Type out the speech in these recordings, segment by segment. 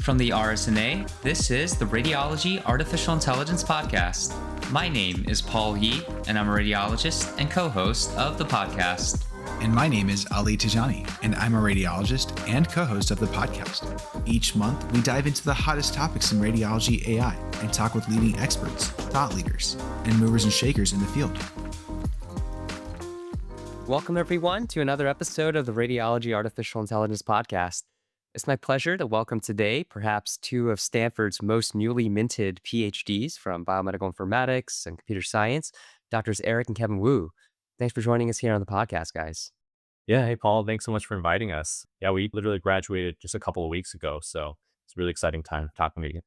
From the RSNA, this is the Radiology Artificial Intelligence Podcast. My name is Paul Yee, and I'm a radiologist and co-host of the podcast. And my name is Ali Tijani, and I'm a radiologist and co-host of the podcast. Each month, we dive into the hottest topics in radiology AI and talk with leading experts, thought leaders, and movers and shakers in the field. Welcome, everyone, to another episode of the Radiology Artificial Intelligence Podcast. It's my pleasure to welcome today perhaps two of Stanford's most newly minted PhDs from biomedical informatics and computer science, Doctors Eric and Kevin Wu. Thanks for joining us here on the podcast, guys. Yeah. Hey, Paul, thanks so much for inviting us. Yeah, we literally graduated just a couple of weeks ago. So it's a really exciting time talking to you.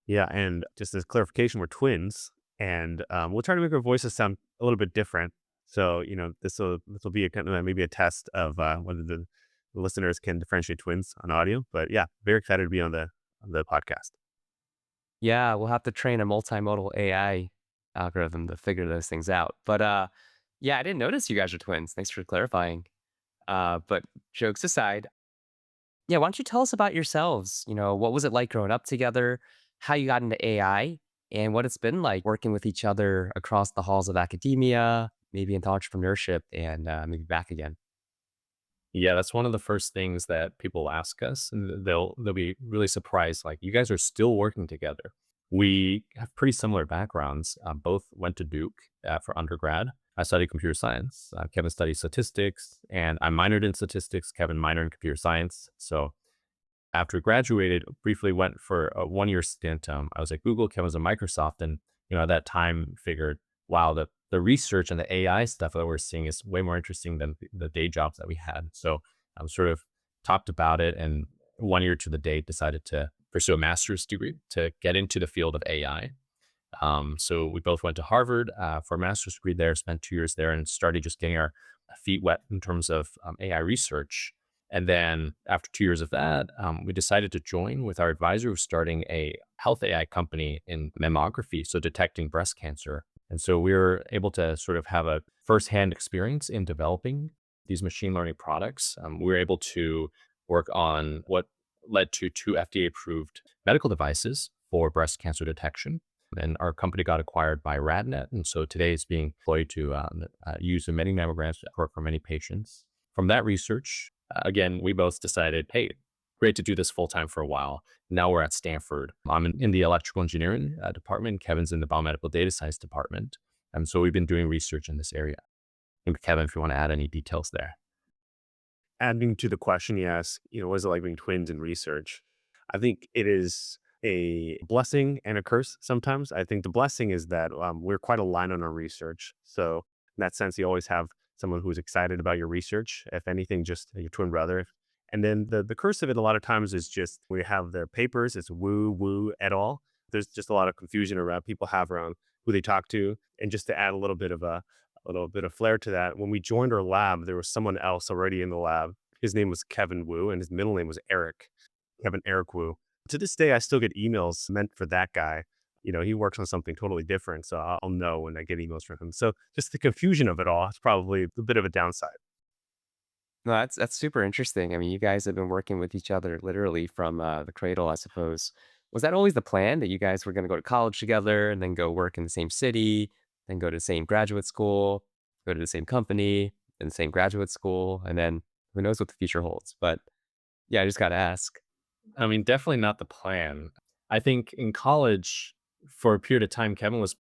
Yeah. And just as clarification, we're twins and we'll try to make our voices sound a little bit different. So, this will be a kind of maybe a test of whether the listeners can differentiate twins on audio. But yeah, very excited to be on the podcast. Yeah, we'll have to train a multimodal AI algorithm to figure those things out. But yeah, I didn't notice you guys are twins. Thanks for clarifying. But jokes aside, yeah, why don't you tell us about yourselves? What was it like growing up together, how you got into AI, and what it's been like working with each other across the halls of academia, maybe into entrepreneurship, and maybe back again. Yeah, that's one of the first things that people ask us, and they'll be really surprised. Like, you guys are still working together. We have pretty similar backgrounds. Both went to Duke for undergrad. I studied computer science. Kevin studied statistics, and I minored in statistics. Kevin minored in computer science. So after graduated, briefly went for a 1 year stint. I was at Google. Kevin was at Microsoft, and at that time figured, wow, the research and the AI stuff that we're seeing is way more interesting than the day jobs that we had. So I was sort of talked about it, and 1 year to the date decided to pursue a master's degree to get into the field of AI. So we both went to Harvard for a master's degree there, spent 2 years there, and started just getting our feet wet in terms of AI research. And then after 2 years of that, we decided to join with our advisor who's starting a health AI company in mammography, so detecting breast cancer. And so we were able to sort of have a firsthand experience in developing these machine learning products. We were able to work on what led to two FDA-approved medical devices for breast cancer detection. And our company got acquired by RadNet. And so today it's being employed to use in many mammograms for many patients. From that research, again, we both decided, hey, great to do this full time for a while. Now we're at Stanford. I'm in the electrical engineering department. Kevin's in the biomedical data science department. And so we've been doing research in this area. And Kevin, if you want to add any details there. Adding to the question you asked, what is it like being twins in research? I think it is a blessing and a curse sometimes. I think the blessing is that we're quite aligned on our research. So in that sense, you always have someone who's excited about your research, if anything, just your twin brother. And then the curse of it a lot of times is just we have their papers, it's woo et al. There's just a lot of confusion around people have around who they talk to. And just to add a little bit of flair to that, when we joined our lab, there was someone else already in the lab. His name was Kevin Wu, and his middle name was Eric. Kevin Eric Wu. To this day, I still get emails meant for that guy. He works on something totally different, so I'll know when I get emails from him. So just the confusion of it all is probably a bit of a downside. No, that's super interesting. I mean, you guys have been working with each other literally from the cradle, I suppose. Was that always the plan that you guys were going to go to college together and then go work in the same city, then go to the same graduate school, go to the same company, and the same graduate school, and then who knows what the future holds? But yeah, I just got to ask. I mean, definitely not the plan. I think in college, for a period of time, Kevin was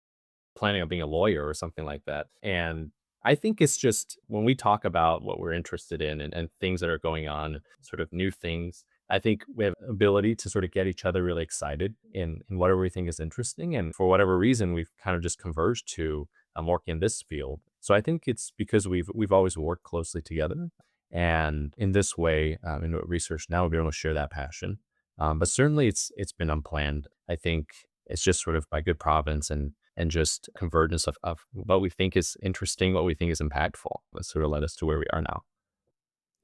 planning on being a lawyer or something like that. And I think it's just when we talk about what we're interested in and things that are going on, sort of new things, I think we have ability to sort of get each other really excited in whatever we think is interesting. And for whatever reason, we've kind of just converged to working in this field. So I think it's because we've always worked closely together. And in this way, in research now, we'll be able to share that passion. But certainly it's been unplanned. I think it's just sort of by good providence and just convergence of what we think is interesting, what we think is impactful. That sort of led us to where we are now.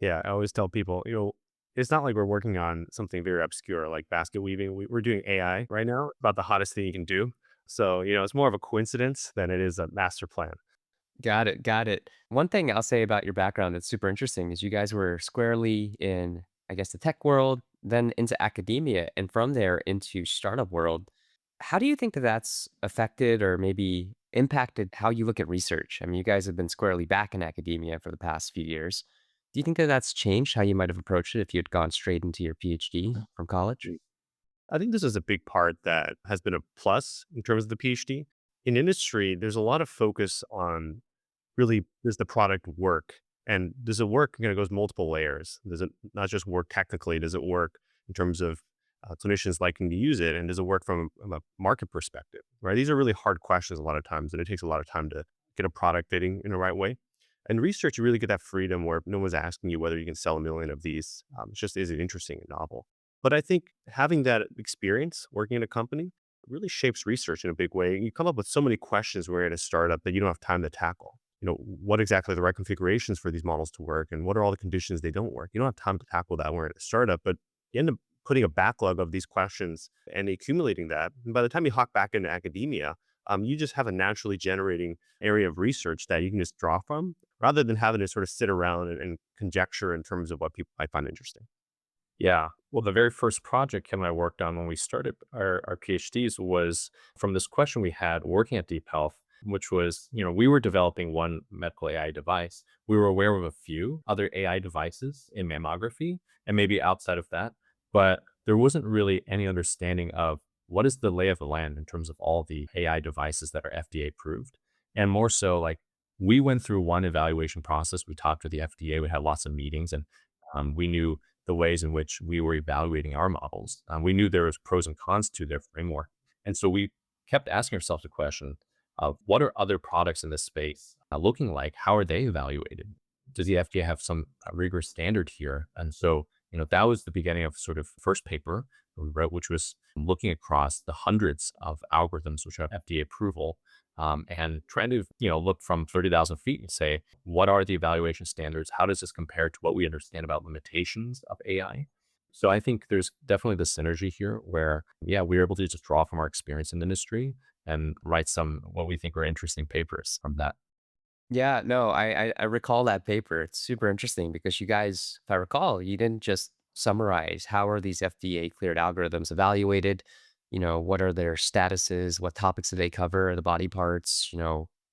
Yeah, I always tell people, it's not like we're working on something very obscure like basket weaving. We're doing AI right now, about the hottest thing you can do. So, it's more of a coincidence than it is a master plan. Got it. Got it. One thing I'll say about your background that's super interesting is you guys were squarely in, I guess, the tech world, then into academia, and from there into startup world. How do you think that that's affected or maybe impacted how you look at research? I mean, you guys have been squarely back in academia for the past few years. Do you think that that's changed how you might have approached it if you had gone straight into your PhD from college? Mm. I think this is a big part that has been a plus in terms of the PhD. In industry, there's a lot of focus on really, does the product work? And does it work? It goes multiple layers. Does it not just work technically? Does it work in terms of clinicians liking to use it? And does it work from a market perspective? Right? These are really hard questions a lot of times, and it takes a lot of time to get a product fitting in the right way. And research, you really get that freedom where no one's asking you whether you can sell a million of these. It's just, is it interesting and novel? But I think having that experience working in a company really shapes research in a big way. You come up with so many questions where you're at a startup that you don't have time to tackle. What exactly are the right configurations for these models to work, and what are all the conditions they don't work? You don't have time to tackle that when we're at a startup, but you end up putting a backlog of these questions and accumulating that. And by the time you hop back into academia, you just have a naturally generating area of research that you can just draw from rather than having to sort of sit around and conjecture in terms of what people might find interesting. Yeah. Well, the very first project Kim and I worked on when we started our PhDs was from this question we had working at Deep Health, which was, we were developing one medical AI device. We were aware of a few other AI devices in mammography and maybe outside of that, but there wasn't really any understanding of what is the lay of the land in terms of all the AI devices that are FDA approved. And more so, like, we went through one evaluation process. We talked to the FDA, we had lots of meetings, and we knew the ways in which we were evaluating our models. We knew there was pros and cons to their framework. And so we kept asking ourselves the question of what are other products in this space looking like? How are they evaluated? Does the FDA have some rigorous standard here? And so, that was the beginning of sort of first paper we wrote, which was looking across the hundreds of algorithms which have FDA approval, and trying to, look from 30,000 feet and say, what are the evaluation standards? How does this compare to what we understand about limitations of AI? So I think there's definitely the synergy here where, yeah, we're able to just draw from our experience in the industry and write some what we think are interesting papers from that. Yeah, no, I recall that paper. It's super interesting because you guys, if I recall, you didn't just summarize how are these FDA cleared algorithms evaluated, what are their statuses, what topics do they cover, the body parts,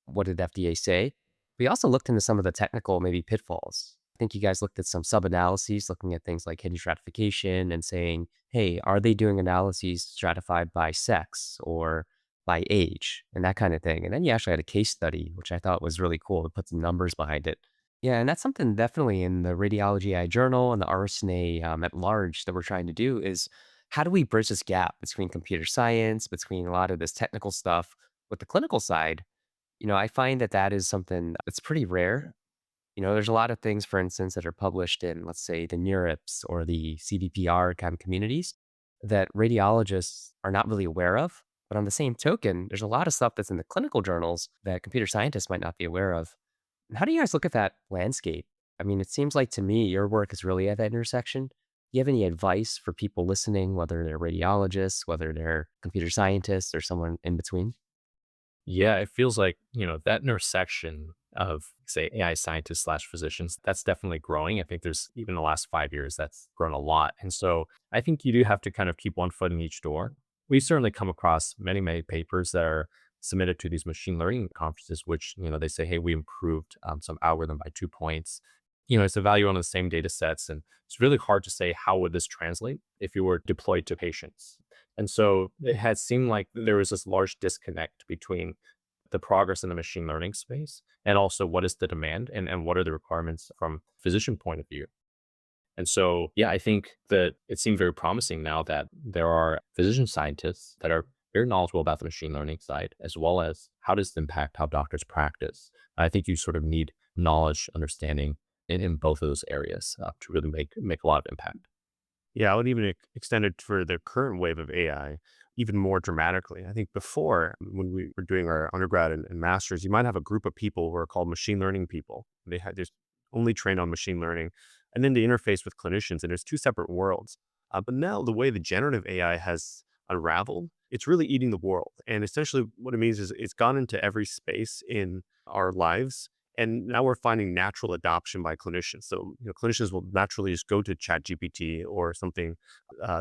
what did FDA say? We also looked into some of the technical maybe pitfalls. I think you guys looked at some sub-analyses, looking at things like hidden stratification and saying, hey, are they doing analyses stratified by sex or by age and that kind of thing. And then you actually had a case study, which I thought was really cool to put some numbers behind it. Yeah, and that's something definitely in the Radiology AI journal and the RSNA at large that we're trying to do is how do we bridge this gap between computer science, between a lot of this technical stuff with the clinical side? I find that that is something that's pretty rare. There's a lot of things, for instance, that are published in, let's say, the NeurIPS or the CVPR kind of communities that radiologists are not really aware of. But on the same token, there's a lot of stuff that's in the clinical journals that computer scientists might not be aware of. And how do you guys look at that landscape? I mean, it seems like to me your work is really at that intersection. Do you have any advice for people listening, whether they're radiologists, whether they're computer scientists, or someone in between? Yeah, it feels like, that intersection of, say, AI scientists slash physicians, that's definitely growing. I think there's even the last 5 years, that's grown a lot. And so I think you do have to kind of keep one foot in each door. We certainly come across many, many papers that are submitted to these machine learning conferences, which, they say, hey, we improved some algorithm by 2 points. It's a value on the same data sets. And it's really hard to say how would this translate if you were deployed to patients. And so it had seemed like there was this large disconnect between the progress in the machine learning space and also what is the demand and what are the requirements from physician point of view. And so, yeah, I think that it seemed very promising now that there are physician scientists that are very knowledgeable about the machine learning side, as well as how does it impact how doctors practice. I think you sort of need knowledge, understanding in both of those areas to really make a lot of impact. Yeah, I would even extend it for the current wave of AI even more dramatically. I think before, when we were doing our undergrad and masters, you might have a group of people who are called machine learning people. They had just only trained on machine learning, and then they interface with clinicians, and there's two separate worlds. But now, the way the generative AI has unraveled, it's really eating the world. And essentially, what it means is it's gone into every space in our lives. And now we're finding natural adoption by clinicians. So, clinicians will naturally just go to ChatGPT or something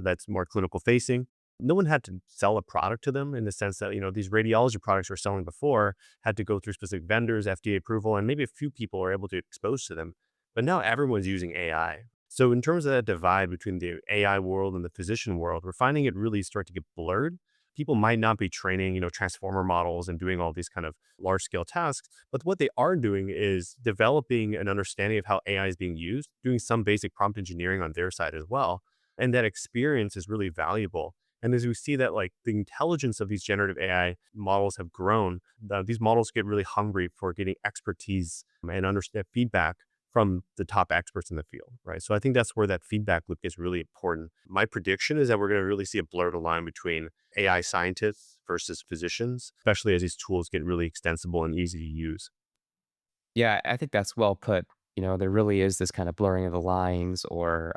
that's more clinical facing. No one had to sell a product to them in the sense that, these radiology products we're selling before had to go through specific vendors, FDA approval, and maybe a few people were able to expose to them. But now everyone's using AI. So in terms of that divide between the AI world and the physician world, we're finding it really start to get blurred. People might not be training, transformer models and doing all these kind of large scale tasks, but what they are doing is developing an understanding of how AI is being used, doing some basic prompt engineering on their side as well. And that experience is really valuable. And as we see that like the intelligence of these generative AI models have grown, these models get really hungry for getting expertise and understand feedback from the top experts in the field, right? So I think that's where that feedback loop gets really important. My prediction is that we're going to really see a blurred line between AI scientists versus physicians, especially as these tools get really extensible and easy to use. Yeah, I think that's well put. There really is this kind of blurring of the lines, or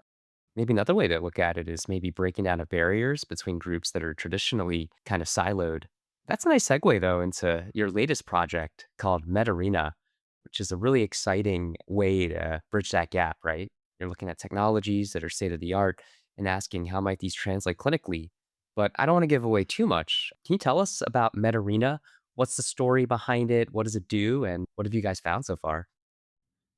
maybe another way to look at it is maybe breaking down the barriers between groups that are traditionally kind of siloed. That's a nice segue, though, into your latest project called MedArena, which is a really exciting way to bridge that gap, right? You're looking at technologies that are state of the art and asking how might these translate clinically. But I don't want to give away too much. Can you tell us about MedArena? What's the story behind it? What does it do? And what have you guys found so far?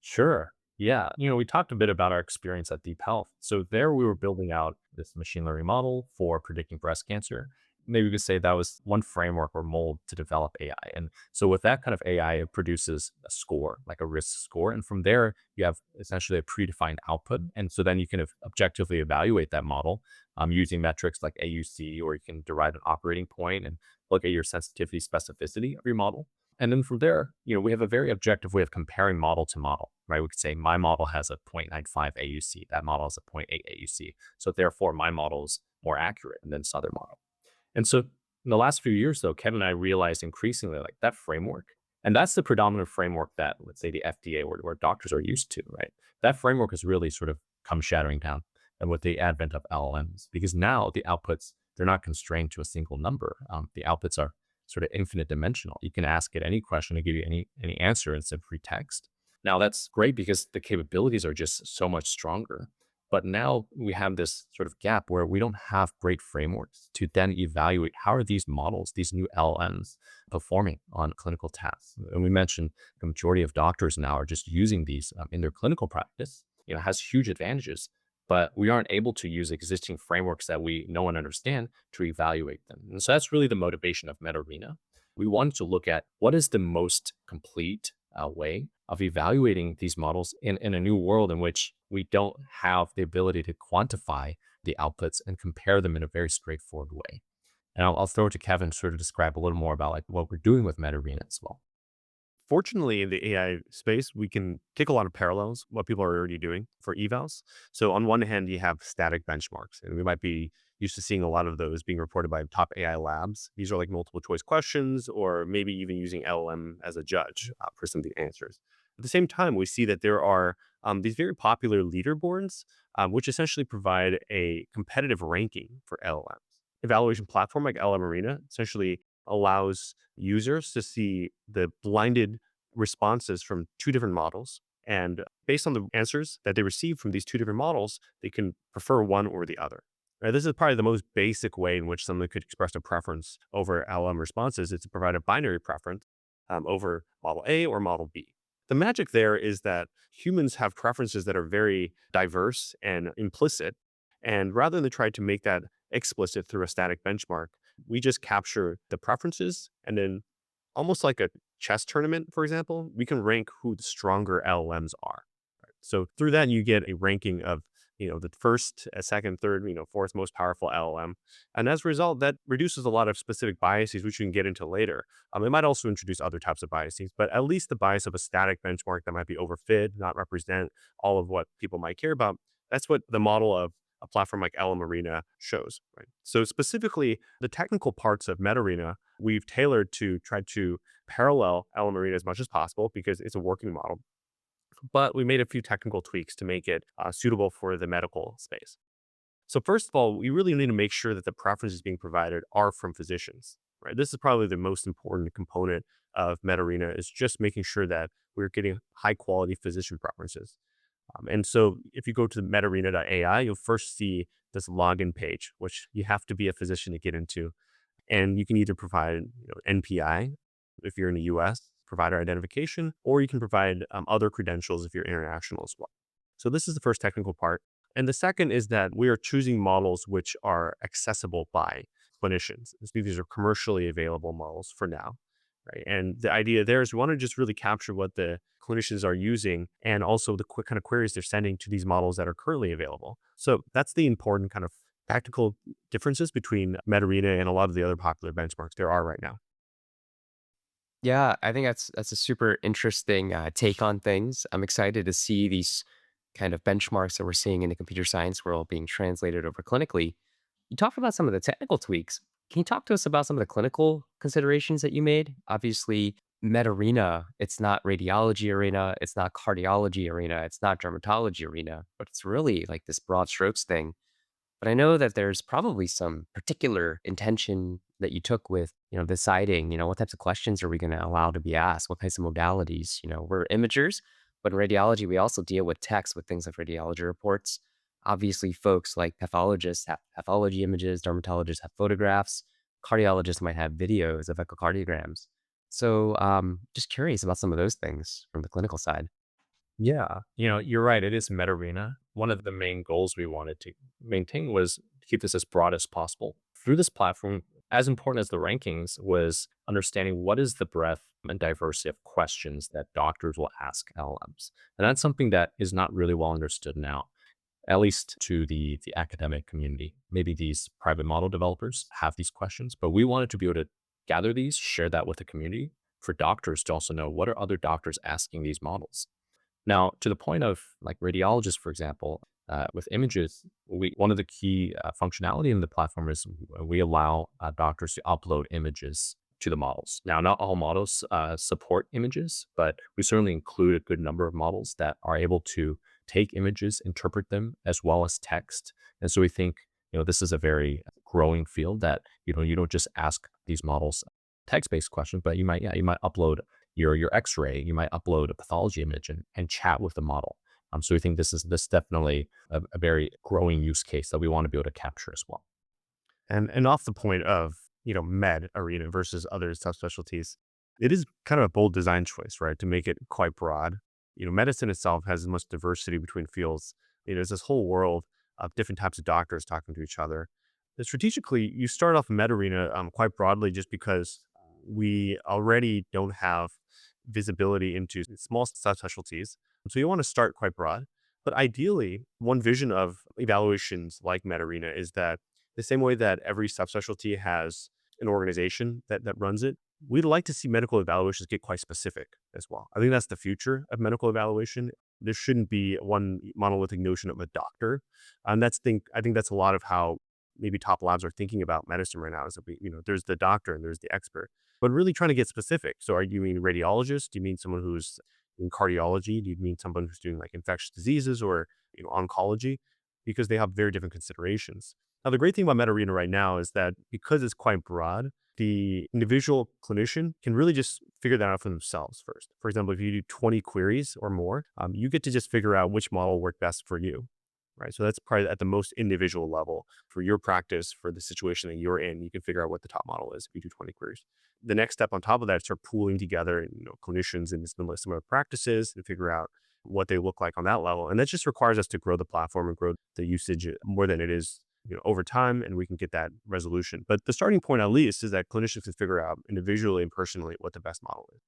Sure. Yeah. We talked a bit about our experience at Deep Health. So there we were building out this machine learning model for predicting breast cancer. Maybe we could say that was one framework or mold to develop AI. And so with that kind of AI, it produces a score, like a risk score. And from there, you have essentially a predefined output. And so then you can objectively evaluate that model using metrics like AUC, or you can derive an operating point and look at your sensitivity specificity of your model. And then from there, we have a very objective way of comparing model to model, right? We could say my model has a 0.95 AUC, that model has a zero point 0.8 AUC. So therefore, my model is more accurate than this other model. And so in the last few years, though, Kevin and I realized increasingly like that framework, and that's the predominant framework that, let's say, the FDA or doctors are used to, right? That framework has really sort of come shattering down and with the advent of LLMs, because now the outputs, they're not constrained to a single number. The outputs are sort of infinite dimensional. You can ask it any question to give you any answer in some free text. Now that's great because the capabilities are just so much stronger. But now we have this sort of gap where we don't have great frameworks to then evaluate how are these models, these new LLMs, performing on clinical tasks. And we mentioned the majority of doctors now are just using these in their clinical practice. Has huge advantages, but we aren't able to use existing frameworks that we know and understand to evaluate them. And so that's really the motivation of MedArena. We wanted to look at what is the most complete way of evaluating these models in a new world in which we don't have the ability to quantify the outputs and compare them in a very straightforward way. And I'll throw it to Kevin to sort of describe a little more about like what we're doing with MedArena as well. Fortunately, in the AI space, we can take a lot of parallels, what people are already doing for evals. So on one hand, you have static benchmarks, and we might be used to seeing a lot of those being reported by top AI labs. These are like multiple choice questions, or maybe even using LLM as a judge for some of the answers. At the same time, we see that there are these very popular leaderboards, which essentially provide a competitive ranking for LLMs. Evaluation platform like LM Arena essentially allows users to see the blinded responses from two different models. And based on the answers that they receive from these two different models, they can prefer one or the other. Right, this is probably the most basic way in which someone could express a preference over LM responses is to provide a binary preference over model A or model B. The magic there is that humans have preferences that are very diverse and implicit. And rather than try to make that explicit through a static benchmark, we just capture the preferences and then almost like a chess tournament, for example, we can rank who the stronger LLMs are. Right? So through that, you get a ranking of, the first, second, third, fourth most powerful LLM. And as a result, that reduces a lot of specific biases, which we can get into later. It might also introduce other types of biases, but at least the bias of a static benchmark that might be overfit, not represent all of what people might care about. That's what the model of a platform like LM Arena shows, right? So specifically, the technical parts of MedArena, we've tailored to try to parallel LM Arena as much as possible because it's a working model. But we made a few technical tweaks to make it suitable for the medical space. So first of all, we really need to make sure that the preferences being provided are from physicians, right? This is probably the most important component of MedArena is just making sure that we're getting high quality physician preferences. And so if you go to medarena.ai, you'll first see this login page, which you have to be a physician to get into. And you can either provide NPI if you're in the US, provider identification, or you can provide other credentials if you're international as well. So this is the first technical part. And the second is that we are choosing models which are accessible by clinicians. These are commercially available models for now, right? And the idea there is we want to just really capture what the clinicians are using and also the quick kind of queries they're sending to these models that are currently available. So that's the important kind of tactical differences between MedArena and a lot of the other popular benchmarks there are right now. Yeah, I think that's a super interesting take on things. I'm excited to see these kind of benchmarks that we're seeing in the computer science world being translated over clinically. You talked about some of the technical tweaks. Can you talk to us about some of the clinical considerations that you made? Obviously, MedArena, it's not radiology arena, it's not cardiology arena, it's not dermatology arena, but it's really like this broad strokes thing. But I know that there's probably some particular intention that you took with, deciding, what types of questions are we going to allow to be asked? What types of modalities? We're imagers, but in radiology, we also deal with text with things like radiology reports. Obviously, folks like pathologists have pathology images, dermatologists have photographs, cardiologists might have videos of echocardiograms. So, just curious about some of those things from the clinical side. Yeah, you're right. It is MedArena. One of the main goals we wanted to maintain was to keep this as broad as possible. Through this platform, as important as the rankings was understanding what is the breadth and diversity of questions that doctors will ask LLMs. And that's something that is not really well understood now, at least to the academic community. Maybe these private model developers have these questions, but we wanted to be able to gather these, share that with the community for doctors to also know what are other doctors asking these models. Now, to the point of like radiologists, for example, with images, one of the key functionality in the platform is we allow doctors to upload images to the models. Now, not all models support images, but we certainly include a good number of models that are able to take images, interpret them, as well as text. And so we think, this is a very growing field that, you don't just ask these models text-based questions, but you might upload your X-ray, you might upload a pathology image and chat with the model. So we think this definitely a very growing use case that we want to be able to capture as well. And off the point of, med arena versus other subspecialties, it is kind of a bold design choice, right? To make it quite broad. Medicine itself has as much diversity between fields. There's this whole world of different types of doctors talking to each other. But strategically, you start off med arena quite broadly just because we already don't have visibility into small subspecialties. So you want to start quite broad. But ideally, one vision of evaluations like MedArena is that the same way that every subspecialty has an organization that runs it, we'd like to see medical evaluations get quite specific as well. I think that's the future of medical evaluation. There shouldn't be one monolithic notion of a doctor. And I think that's a lot of how maybe top labs are thinking about medicine right now is that there's the doctor and there's the expert, but really trying to get specific. So are you mean radiologist? Do you mean someone who's in cardiology? Do you mean someone who's doing like infectious diseases or oncology? Because they have very different considerations. Now, the great thing about MedArena right now is that because it's quite broad, the individual clinician can really just figure that out for themselves first. For example, if you do 20 queries or more, you get to just figure out which model worked best for you, right? So that's probably at the most individual level for your practice, for the situation that you're in. You can figure out what the top model is if you do 20 queries. The next step on top of that is start pooling together, clinicians in similar practices to figure out what they look like on that level. And that just requires us to grow the platform and grow the usage more than it is over time, and we can get that resolution. But the starting point, at least, is that clinicians can figure out individually and personally what the best model is.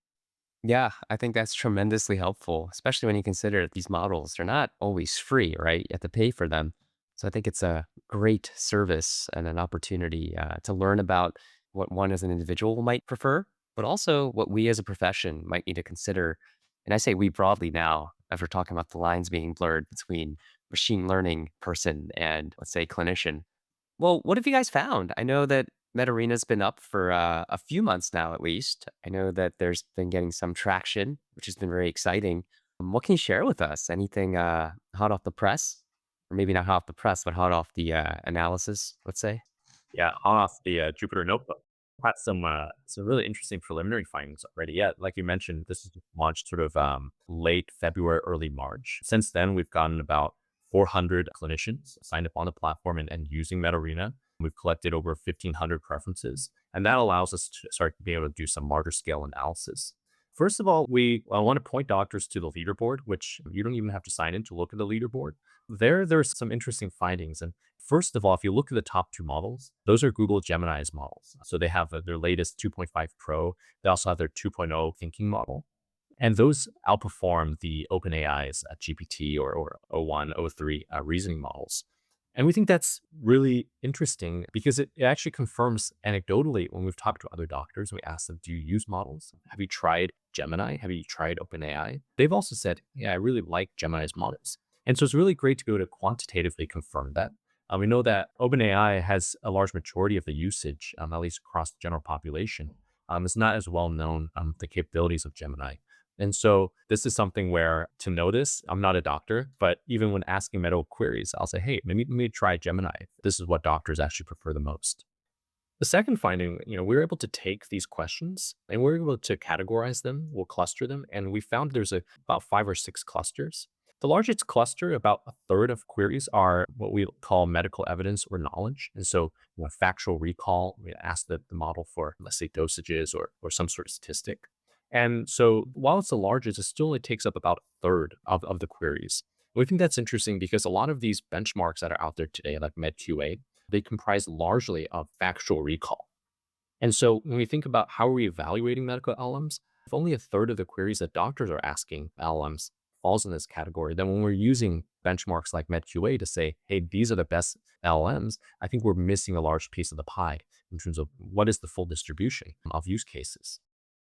Yeah, I think that's tremendously helpful, especially when you consider these models, they're not always free, right? You have to pay for them. So I think it's a great service and an opportunity to learn about what one as an individual might prefer, but also what we as a profession might need to consider. And I say we broadly now, as we're talking about the lines being blurred between machine learning person and, let's say, clinician. Well, what have you guys found? I know that MedArena's been up for a few months now, at least. I know that there's been getting some traction, which has been very exciting. What can you share with us? Anything hot off the press? Or maybe not hot off the press, but hot off the analysis, let's say? Yeah, off the Jupyter Notebook. Had some really interesting preliminary findings already. Yeah, like you mentioned, this is launched sort of late February, early March. Since then, we've gotten about 400 clinicians signed up on the platform and using MedArena. We've collected over 1,500 preferences, and that allows us to start to be able to do some larger scale analysis. First of all, we want to point doctors to the leaderboard, which you don't even have to sign in to look at the leaderboard. There's some interesting findings. And first of all, if you look at the top two models, those are Google Gemini's models. So they have their latest 2.5 Pro. They also have their 2.0 thinking model. And those outperform the OpenAI's GPT or O1, O3 reasoning models. And we think that's really interesting because it actually confirms anecdotally when we've talked to other doctors, we ask them, do you use models? Have you tried Gemini? Have you tried OpenAI? They've also said, yeah, I really like Gemini's models. And so it's really great to go to quantitatively confirm that. We know that OpenAI has a large majority of the usage, at least across the general population. It's not as well known the capabilities of Gemini. And so this is something where to notice, I'm not a doctor, but even when asking medical queries, I'll say, hey, maybe let me try Gemini. This is what doctors actually prefer the most. The second finding, we were able to take these questions and we're able to categorize them, we'll cluster them, and we found there's about 5 or 6 clusters. The largest cluster, about a third of queries, are what we call medical evidence or knowledge. And so, factual recall, we ask the model for, let's say, dosages or some sort of statistic. And so, while it's the largest, it still only takes up about a third of the queries. We think that's interesting because a lot of these benchmarks that are out there today, like MedQA, they comprise largely of factual recall. And so when we think about how are we evaluating medical LLMs, if only a third of the queries that doctors are asking LLMs falls in this category, then when we're using benchmarks like MedQA to say, hey, these are the best LLMs, I think we're missing a large piece of the pie in terms of what is the full distribution of use cases.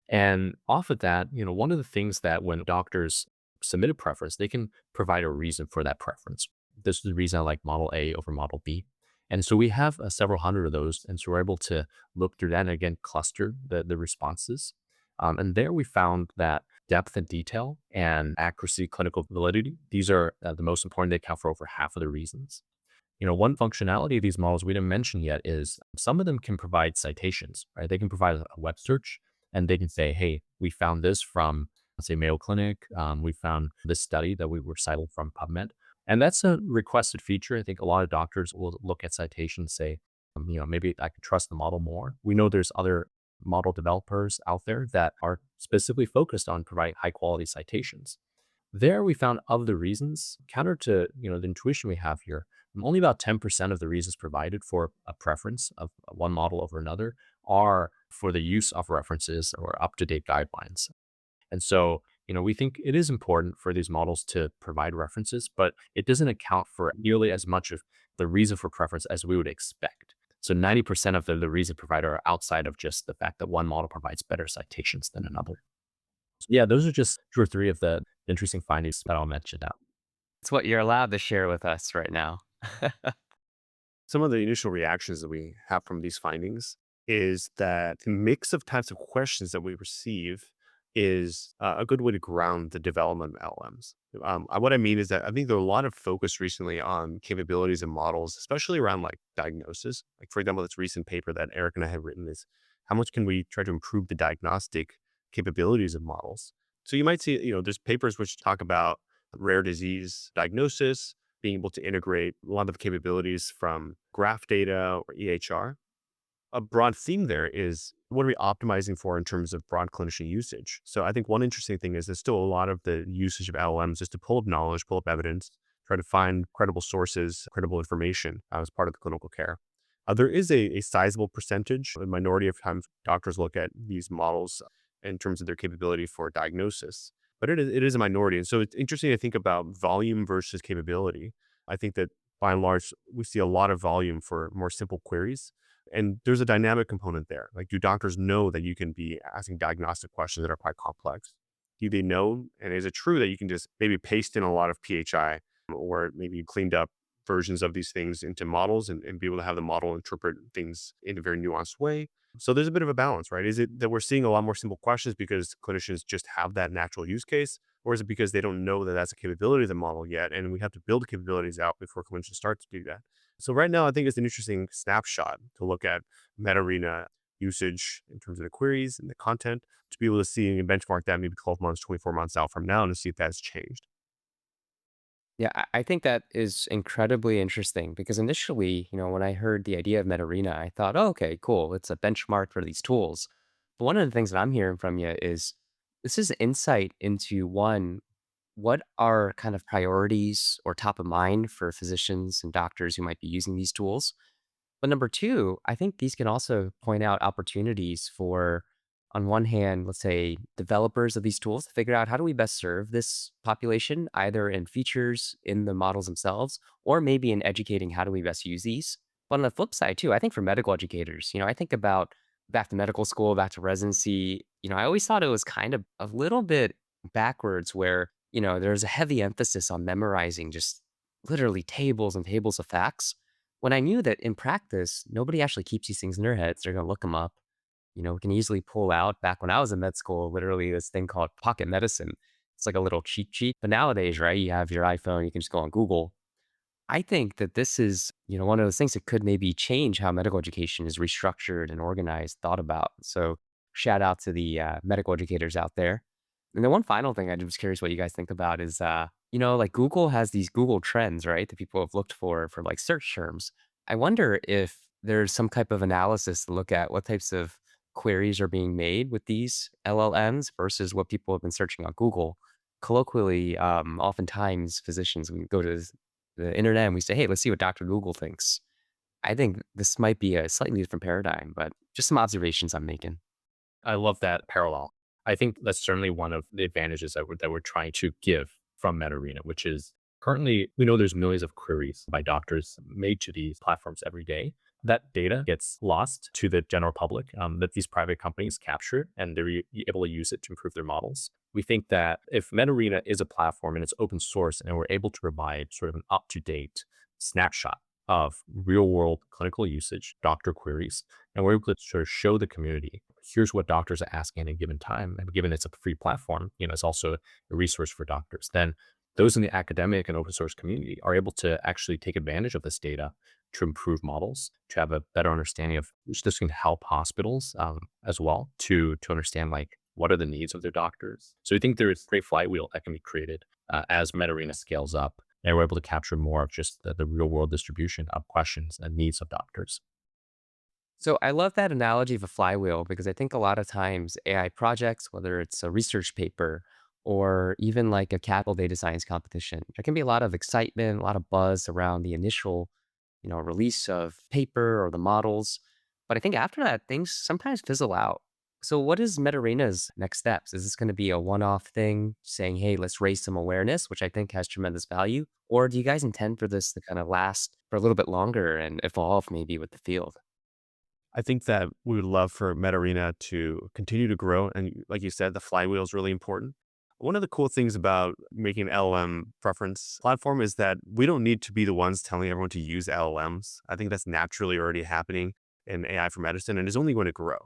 And off of that, one of the things that when doctors submit a preference, they can provide a reason for that preference. This is the reason I like model A over model B. And so we have several hundred of those. And so we're able to look through that and again, cluster the responses. And there we found that depth and detail and accuracy, clinical validity, these are the most important. They account for over half of the reasons. One functionality of these models we didn't mention yet is some of them can provide citations, right? They can provide a web search and they can say, hey, we found this from, let's say, Mayo Clinic. We found this study that we were cited from PubMed. And that's a requested feature. I think a lot of doctors will look at citations, say, maybe I can trust the model more. We know there's other model developers out there that are specifically focused on providing high quality citations. There we found of the reasons, counter to the intuition we have here, only about 10% of the reasons provided for a preference of one model over another are for the use of references or up-to-date guidelines. And so, we think it is important for these models to provide references, but it doesn't account for nearly as much of the reason for preference as we would expect. So 90% of the reason provided are outside of just the fact that one model provides better citations than another. So yeah, those are just 2 or 3 of the interesting findings that I'll mention now. It's what you're allowed to share with us right now. Some of the initial reactions that we have from these findings is that the mix of types of questions that we receive is a good way to ground the development of LLMs. What I mean is that I think there are a lot of focus recently on capabilities and models, especially around like diagnosis. Like for example, this recent paper that Eric and I have written is how much can we try to improve the diagnostic capabilities of models? So you might see, there's papers which talk about rare disease diagnosis, being able to integrate a lot of capabilities from graph data or EHR. A broad theme there is what are we optimizing for in terms of broad clinician usage? So I think one interesting thing is there's still a lot of the usage of LLMs is to pull up knowledge, pull up evidence, try to find credible sources, credible information as part of the clinical care. There is a sizable percentage, a minority of times doctors look at these models in terms of their capability for diagnosis, but it is a minority. And so it's interesting to think about volume versus capability. I think that by and large, we see a lot of volume for more simple queries. And there's a dynamic component there. Like, do doctors know that you can be asking diagnostic questions that are quite complex? Do they know? And is it true that you can just maybe paste in a lot of PHI or maybe cleaned up versions of these things into models and be able to have the model interpret things in a very nuanced way? So there's a bit of a balance, right? Is it that we're seeing a lot more simple questions because clinicians just have that natural use case? Or is it because they don't know that that's a capability of the model yet? And we have to build capabilities out before clinicians start to do that. So right now, I think it's an interesting snapshot to look at MedArena usage in terms of the queries and the content to be able to see and benchmark that maybe 12 months, 24 months out from now and to see if that's changed. Yeah, I think that is incredibly interesting because initially, when I heard the idea of MedArena, I thought, oh, okay, cool. It's a benchmark for these tools. But one of the things that I'm hearing from you is this is insight into one, what are kind of priorities or top of mind for physicians and doctors who might be using these tools? But number two, I think these can also point out opportunities for, on one hand, let's say developers of these tools to figure out how do we best serve this population, either in features in the models themselves, or maybe in educating how do we best use these. But on the flip side, too, I think for medical educators, I think about back to medical school, back to residency, I always thought it was kind of a little bit backwards where, there's a heavy emphasis on memorizing just literally tables and tables of facts when I knew that in practice, nobody actually keeps these things in their heads, they're gonna look them up. We can easily pull out back when I was in med school, literally this thing called pocket medicine. It's like a little cheat sheet. But nowadays, right, you have your iPhone, you can just go on Google. I think that this is, one of those things that could maybe change how medical education is restructured and organized, thought about. So shout out to the medical educators out there. And then one final thing I'm just curious what you guys think about is, like Google has these Google trends, right? That people have looked for like search terms. I wonder if there's some type of analysis to look at what types of queries are being made with these LLMs versus what people have been searching on Google. Colloquially, oftentimes physicians, we go to the internet and we say, hey, let's see what Dr. Google thinks. I think this might be a slightly different paradigm, but just some observations I'm making. I love that parallel. I think that's certainly one of the advantages that we're trying to give from MedArena, which is currently we know there's millions of queries by doctors made to these platforms every day. That data gets lost to the general public that these private companies capture, and they're able to use it to improve their models. We think that if MedArena is a platform and it's open source, and we're able to provide sort of an up to date snapshot of real world clinical usage, doctor queries, and we're able to sort of show the community here's what doctors are asking at a given time. And given it's a free platform, it's also a resource for doctors. Then those in the academic and open source community are able to actually take advantage of this data to improve models, to have a better understanding of which this can help hospitals as well to understand like what are the needs of their doctors. So we think there is a great flywheel that can be created as MedArena scales up. And we're able to capture more of just the real world distribution of questions and needs of doctors. So I love that analogy of a flywheel because I think a lot of times AI projects, whether it's a research paper or even like a capital data science competition, there can be a lot of excitement, a lot of buzz around the initial, release of paper or the models. But I think after that, things sometimes fizzle out. So what is MedArena's next steps? Is this going to be a one-off thing saying, hey, let's raise some awareness, which I think has tremendous value? Or do you guys intend for this to kind of last for a little bit longer and evolve maybe with the field? I think that we would love for MedArena to continue to grow. And like you said, the flywheel is really important. One of the cool things about making an LLM preference platform is that we don't need to be the ones telling everyone to use LLMs. I think that's naturally already happening in AI for medicine and is only going to grow.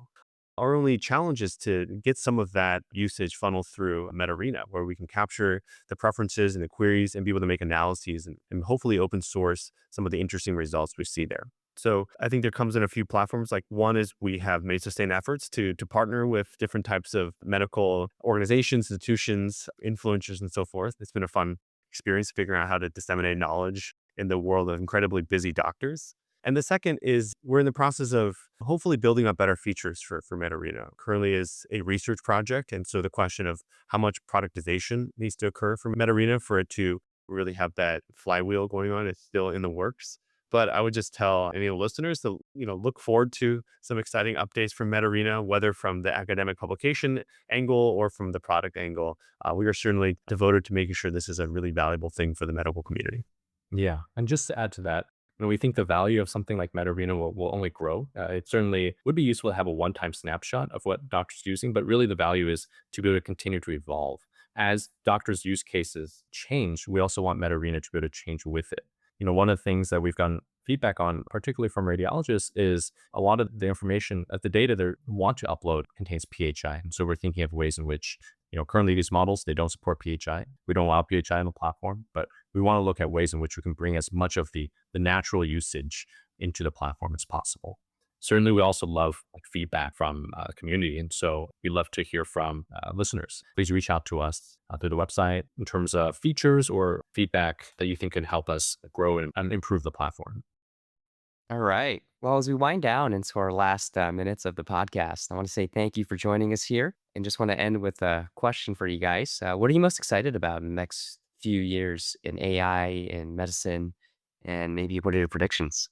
Our only challenge is to get some of that usage funneled through MedArena, where we can capture the preferences and the queries and be able to make analyses and hopefully open source some of the interesting results we see there. So I think there comes in a few platforms. Like one is we have made sustained efforts to partner with different types of medical organizations, institutions, influencers, and so forth. It's been a fun experience figuring out how to disseminate knowledge in the world of incredibly busy doctors. And the second is we're in the process of hopefully building up better features for MedArena. Currently is a research project. And so the question of how much productization needs to occur for MedArena for it to really have that flywheel going on is still in the works. But I would just tell any listeners to, look forward to some exciting updates from MedArena, whether from the academic publication angle or from the product angle. We are certainly devoted to making sure this is a really valuable thing for the medical community. Yeah. And just to add to that, we think the value of something like MedArena will only grow. It certainly would be useful to have a one-time snapshot of what doctors are using, but really the value is to be able to continue to evolve. As doctors' use cases change, we also want MedArena to be able to change with it. One of the things that we've gotten feedback on, particularly from radiologists, is a lot of the information, the data they want to upload contains PHI. And so we're thinking of ways in which, currently these models, they don't support PHI. We don't allow PHI on the platform, but we want to look at ways in which we can bring as much of the natural usage into the platform as possible. Certainly, we also love feedback from the community. And so we love to hear from listeners. Please reach out to us through the website in terms of features or feedback that you think can help us grow and improve the platform. All right. Well, as we wind down into our last minutes of the podcast, I want to say thank you for joining us here and just want to end with a question for you guys. What are you most excited about in the next few years in AI, in medicine, and maybe what are your predictions?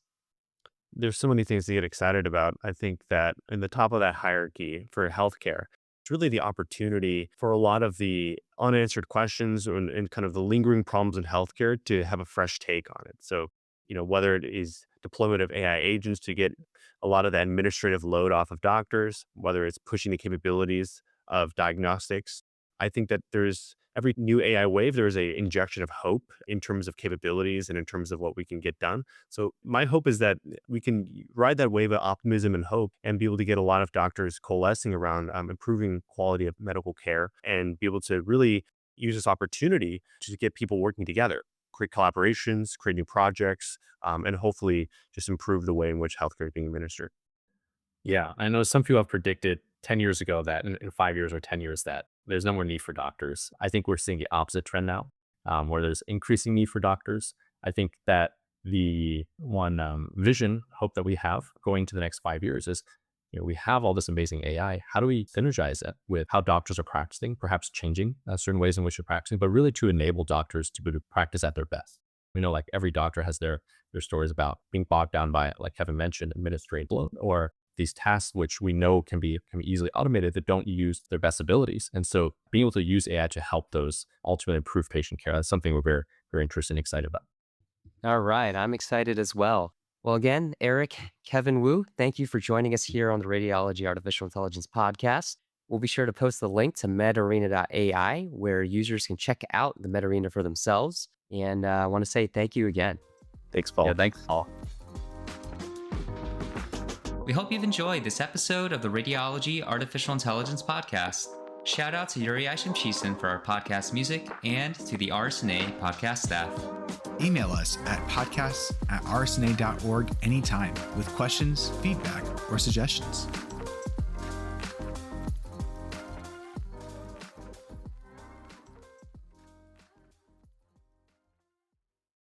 There's so many things to get excited about. I think that in the top of that hierarchy for healthcare, it's really the opportunity for a lot of the unanswered questions and kind of the lingering problems in healthcare to have a fresh take on it. So, whether it is deployment of AI agents to get a lot of the administrative load off of doctors, whether it's pushing the capabilities of diagnostics, I think that there's every new AI wave, there is a injection of hope in terms of capabilities and in terms of what we can get done. So my hope is that we can ride that wave of optimism and hope and be able to get a lot of doctors coalescing around improving quality of medical care and be able to really use this opportunity to get people working together, create collaborations, create new projects, and hopefully just improve the way in which healthcare is being administered. Yeah, I know some people have predicted 10 years ago that in 5 years or 10 years that there's no more need for doctors. I think we're seeing the opposite trend now, where there's increasing need for doctors. I think that the one vision, hope that we have going to the next 5 years is, we have all this amazing AI. How do we synergize it with how doctors are practicing, perhaps changing certain ways in which they're practicing, but really to enable doctors to be able to practice at their best. We know like every doctor has their stories about being bogged down by, like Kevin mentioned, administrative load or these tasks which we know can be easily automated that don't use their best abilities. And so being able to use AI to help those ultimately improve patient care, that's something we're very, very interested and excited about. All right. I'm excited as well. Well, again, Eric, Kevin Wu, thank you for joining us here on the Radiology Artificial Intelligence podcast. We'll be sure to post the link to MedArena.ai where users can check out the MedArena for themselves. And I want to say thank you again. Thanks, Paul. Yeah, thanks, Paul. We hope you've enjoyed this episode of the Radiology Artificial Intelligence podcast. Shout out to Yuri Ishimchisen for our podcast music and to the RSNA podcast staff. Email us at podcasts@rsna.org anytime with questions, feedback, or suggestions.